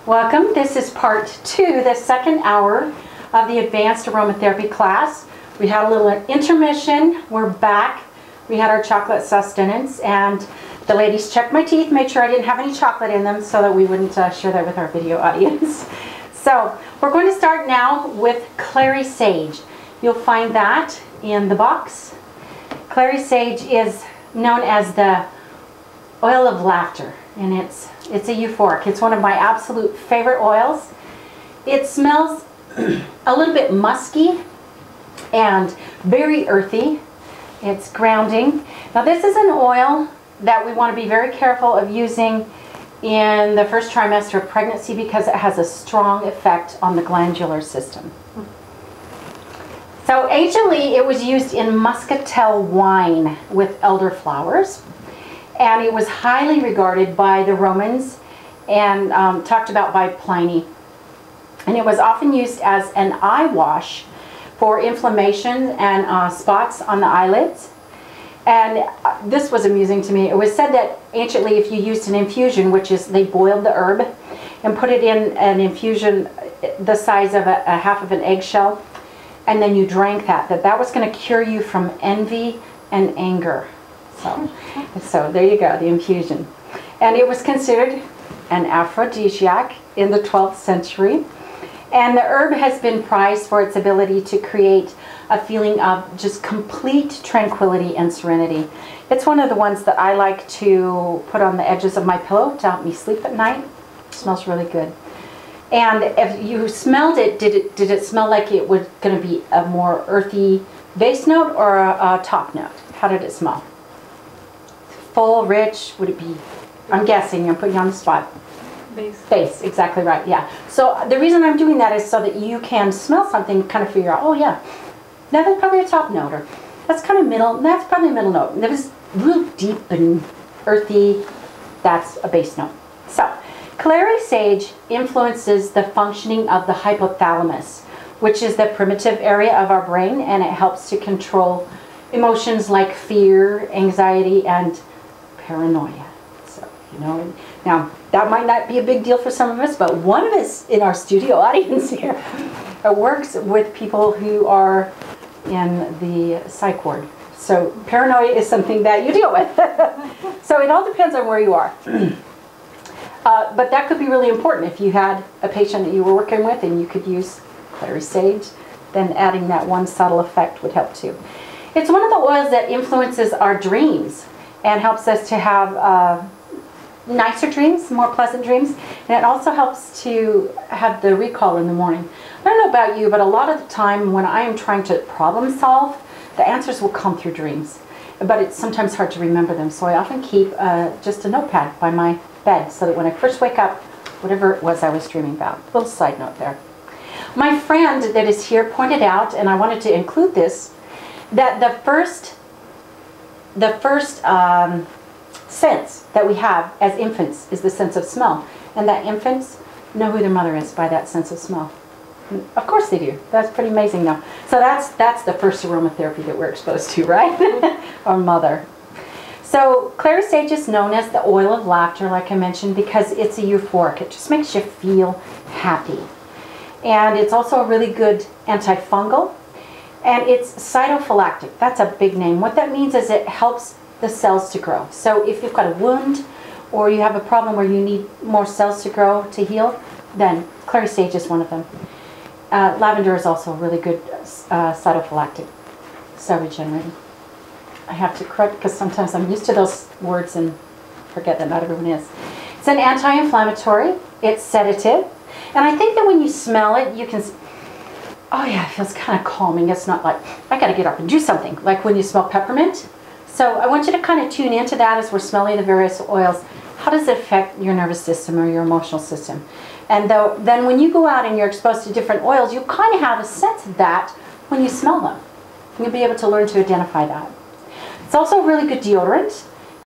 Welcome. This is part 2, the second hour of the advanced aromatherapy class. We had a little intermission. We're back. We had our chocolate sustenance, and the ladies checked my teeth, made sure I didn't have any chocolate in them so that we wouldn't share that with our video audience. So we're going to start now with Clary Sage. You'll find that in the box. Clary Sage is known as the oil of laughter, and it's a euphoric. It's one of my absolute favorite oils. It smells a little bit musky and very earthy. It's grounding. Now this is an oil that we want to be very careful of using in the first trimester of pregnancy because it has a strong effect on the glandular system. So anciently it was used in muscatel wine with elderflowers, and it was highly regarded by the Romans and talked about by Pliny. And it was often used as an eye wash for inflammation and spots on the eyelids. And this was amusing to me. It was said that anciently if you used an infusion, which is they boiled the herb and put it in an infusion the size of a half of an eggshell, and then you drank that was going to cure you from envy and anger. So there you go, the infusion. And it was considered an aphrodisiac in the 12th century. And the herb has been prized for its ability to create a feeling of just complete tranquility and serenity. It's one of the ones that I like to put on the edges of my pillow to help me sleep at night. It smells really good. And if you smelled it, did it smell like it was going to be a more earthy base note or a top note? How did it smell? Full, rich, would it be? I'm guessing, I'm putting you on the spot. Base. Base, exactly right, yeah. So the reason I'm doing that is so that you can smell something, kind of figure out, oh yeah, that's probably a top note, or that's kind of middle, that's probably a middle note. And that was real deep and earthy, that's a base note. So, Clary Sage influences the functioning of the hypothalamus, which is the primitive area of our brain, and it helps to control emotions like fear, anxiety, and paranoia. So, you know, now that might not be a big deal for some of us, but one of us in our studio audience here works with people who are in the psych ward. So paranoia is something that you deal with. So it all depends on where you are. But that could be really important if you had a patient that you were working with and you could use Clary Sage, then adding that one subtle effect would help too. It's one of the oils that influences our dreams and helps us to have nicer dreams, more pleasant dreams, and it also helps to have the recall in the morning. I don't know about you, but a lot of the time when I am trying to problem solve, the answers will come through dreams, but it's sometimes hard to remember them, so I often keep just a notepad by my bed so that when I first wake up, whatever it was I was dreaming about. Little side note there. My friend that is here pointed out, and I wanted to include this, that the first sense that we have as infants is the sense of smell, and that infants know who their mother is by that sense of smell. And of course they do. That's pretty amazing though. So that's the first aromatherapy that we're exposed to, right? Our mother. So Clary Sage is known as the oil of laughter, like I mentioned, because it's a euphoric. It just makes you feel happy. And it's also a really good antifungal. And it's cytophylactic. That's a big name. What that means is it helps the cells to grow. So if you've got a wound or you have a problem where you need more cells to grow to heal, then Clary Sage is one of them. Lavender is also a really good cytophylactic, cell regenerating. I have to correct because sometimes I'm used to those words and forget that not everyone is. It's an anti-inflammatory, it's sedative, and I think that when you smell it, you can, oh yeah, it feels kind of calming. It's not like, I gotta get up and do something, like when you smell peppermint. So I want you to kind of tune into that as we're smelling the various oils. How does it affect your nervous system or your emotional system? And then when you go out and you're exposed to different oils, you kind of have a sense of that when you smell them. You'll be able to learn to identify that. It's also a really good deodorant.